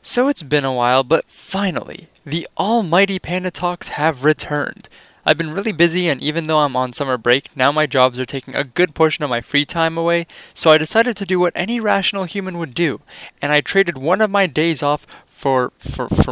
So it's been a while, but finally, the almighty Panda Talks have returned. I've been really busy, and even though I'm on summer break, now my jobs are taking a good portion of my free time away, so I decided to do what any rational human would do, and I traded one of my days off for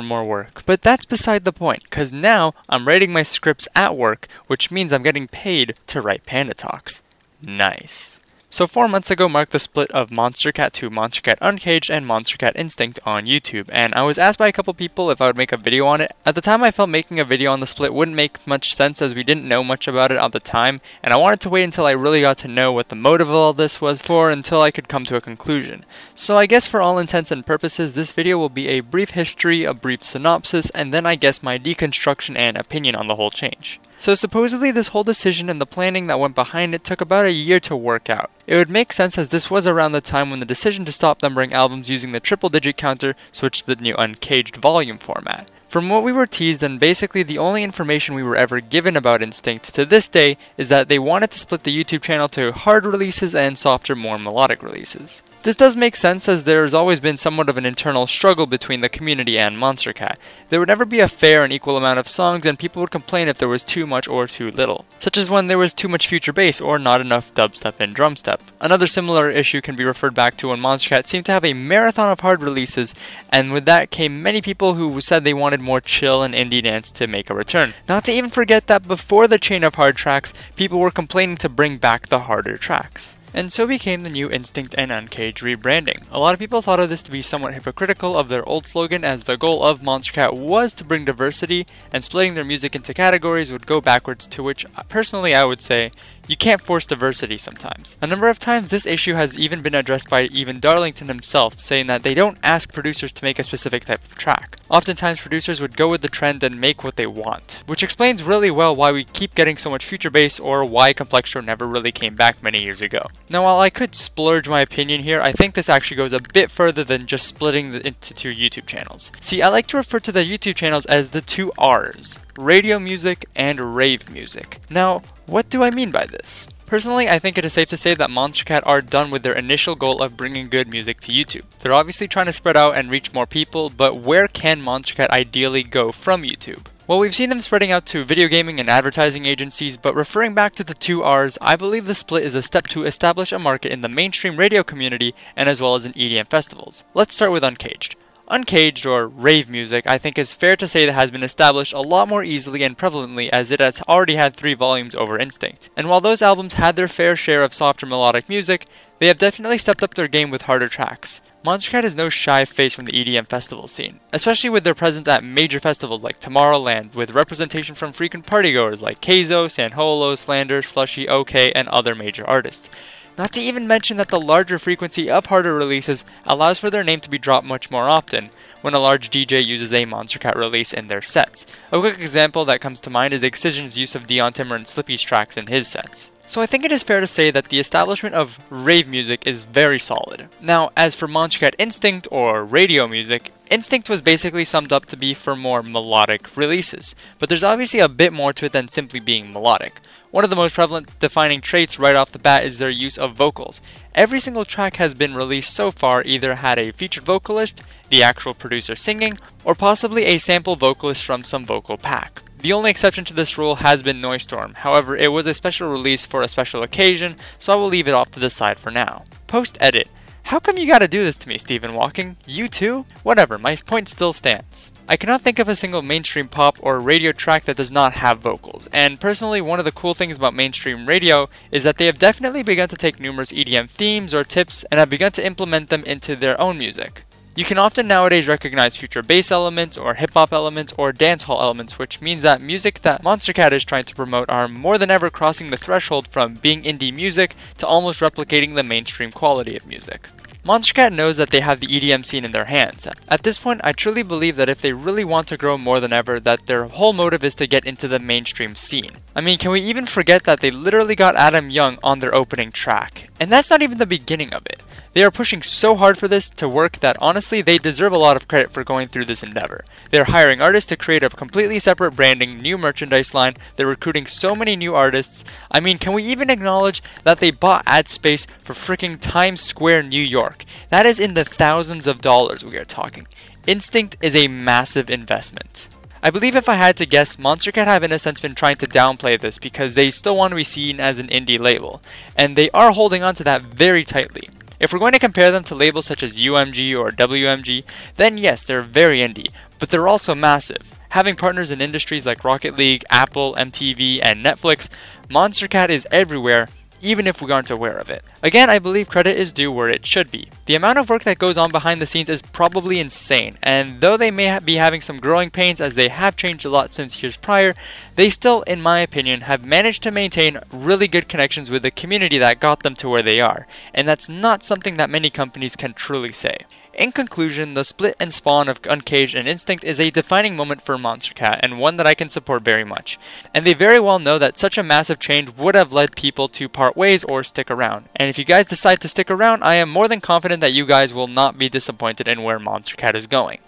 more work. But that's beside the point, cause now I'm writing my scripts at work, which means I'm getting paid to write Panda Talks. Nice. So 4 months ago marked the split of Monstercat to Monstercat Uncaged and Monstercat Instinct on YouTube, and I was asked by a couple people if I would make a video on it. At the time I felt making a video on the split wouldn't make much sense as we didn't know much about it at the time, and I wanted to wait until I really got to know what the motive of all this was for until I could come to a conclusion. So I guess for all intents and purposes this video will be a brief history, a brief synopsis, and then I guess my deconstruction and opinion on the whole change. So supposedly this whole decision and the planning that went behind it took about a year to work out. It would make sense as this was around the time when the decision to stop numbering albums using the triple digit counter switched to the new Uncaged volume format. From what we were teased and basically the only information we were ever given about Instinct to this day is that they wanted to split the YouTube channel to hard releases and softer, more melodic releases. This does make sense as there has always been somewhat of an internal struggle between the community and Monstercat. There would never be a fair and equal amount of songs and people would complain if there was too much or too little, such as when there was too much future bass or not enough dubstep and drumstep. Another similar issue can be referred back to when Monstercat seemed to have a marathon of hard releases, and with that came many people who said they wanted more chill and indie dance to make a return. Not to even forget that before the chain of hard tracks, people were complaining to bring back the harder tracks. And so became the new Instinct and Uncaged rebranding. A lot of people thought of this to be somewhat hypocritical of their old slogan, as the goal of Monstercat was to bring diversity, and splitting their music into categories would go backwards, to which personally I would say, you can't force diversity sometimes. A number of times this issue has even been addressed by even Darlington himself, saying that they don't ask producers to make a specific type of track. Oftentimes producers would go with the trend and make what they want, which explains really well why we keep getting so much future bass or why Complextro never really came back many years ago. Now while I could splurge my opinion here, I think this actually goes a bit further than just splitting into two YouTube channels. See, I like to refer to the YouTube channels as the two R's, radio music and rave music. Now, what do I mean by this? Personally, I think it is safe to say that Monstercat are done with their initial goal of bringing good music to YouTube. They're obviously trying to spread out and reach more people, but where can Monstercat ideally go from YouTube? Well, we've seen them spreading out to video gaming and advertising agencies, but referring back to the two R's, I believe the split is a step to establish a market in the mainstream radio community and as well as in EDM festivals. Let's start with Uncaged. Uncaged, or rave music, I think is fair to say that has been established a lot more easily and prevalently as it has already had 3 volumes over Instinct. And while those albums had their fair share of softer melodic music, they have definitely stepped up their game with harder tracks. Monstercat is no shy face from the EDM festival scene, especially with their presence at major festivals like Tomorrowland, with representation from frequent partygoers like Keizo, Sanholo, Slander, Slushy, OK, and other major artists. Not to even mention that the larger frequency of harder releases allows for their name to be dropped much more often when a large DJ uses a Monstercat release in their sets. A quick example that comes to mind is Excision's use of Dion Timmer and Slippy's tracks in his sets. So I think it is fair to say that the establishment of rave music is very solid. Now, as for Monstercat Instinct or radio music, Instinct was basically summed up to be for more melodic releases, but there's obviously a bit more to it than simply being melodic. One of the most prevalent defining traits right off the bat is their use of vocals. Every single track has been released so far either had a featured vocalist, the actual producer singing, or possibly a sample vocalist from some vocal pack. The only exception to this rule has been Noisestorm, however it was a special release for a special occasion, so I will leave it off to the side for now. Post-edit. How come you gotta do this to me, Stephen Walking? You too? Whatever, my point still stands. I cannot think of a single mainstream pop or radio track that does not have vocals, and personally one of the cool things about mainstream radio is that they have definitely begun to take numerous EDM themes or tips and have begun to implement them into their own music. You can often nowadays recognize future bass elements or hip-hop elements or dancehall elements, which means that music that Monstercat is trying to promote are more than ever crossing the threshold from being indie music to almost replicating the mainstream quality of music. Monstercat knows that they have the EDM scene in their hands. At this point, I truly believe that if they really want to grow more than ever, that their whole motive is to get into the mainstream scene. I mean, can we even forget that they literally got Adam Young on their opening track? And that's not even the beginning of it. They are pushing so hard for this to work that honestly they deserve a lot of credit for going through this endeavor. They're hiring artists to create a completely separate branding, new merchandise line, they're recruiting so many new artists. I mean, can we even acknowledge that they bought ad space for freaking Times Square, New York? That is in the thousands of dollars we are talking. Instinct is a massive investment. I believe if I had to guess, Monstercat have in a sense been trying to downplay this because they still want to be seen as an indie label, and they are holding on to that very tightly. If we're going to compare them to labels such as UMG or WMG, then yes, they're very indie, but they're also massive. Having partners in industries like Rocket League, Apple, MTV, and Netflix, Monstercat is everywhere, even if we aren't aware of it. Again, I believe credit is due where it should be. The amount of work that goes on behind the scenes is probably insane, and though they may be having some growing pains as they have changed a lot since years prior, they still, in my opinion, have managed to maintain really good connections with the community that got them to where they are, and that's not something that many companies can truly say. In conclusion, the split and spawn of Uncaged and Instinct is a defining moment for Monstercat and one that I can support very much. And they very well know that such a massive change would have led people to part ways or stick around. And if you guys decide to stick around, I am more than confident that you guys will not be disappointed in where Monstercat is going.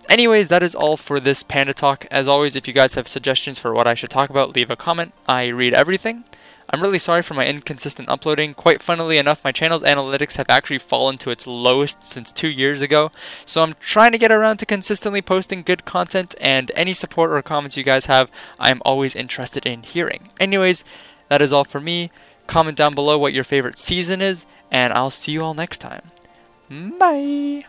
Anyways, that is all for this Panda Talk. As always, if you guys have suggestions for what I should talk about, leave a comment. I read everything. I'm really sorry for my inconsistent uploading. Quite funnily enough, my channel's analytics have actually fallen to its lowest since 2 years ago, so I'm trying to get around to consistently posting good content, and any support or comments you guys have, I'm always interested in hearing. Anyways, that is all for me. Comment down below what your favorite season is, and I'll see you all next time. Bye!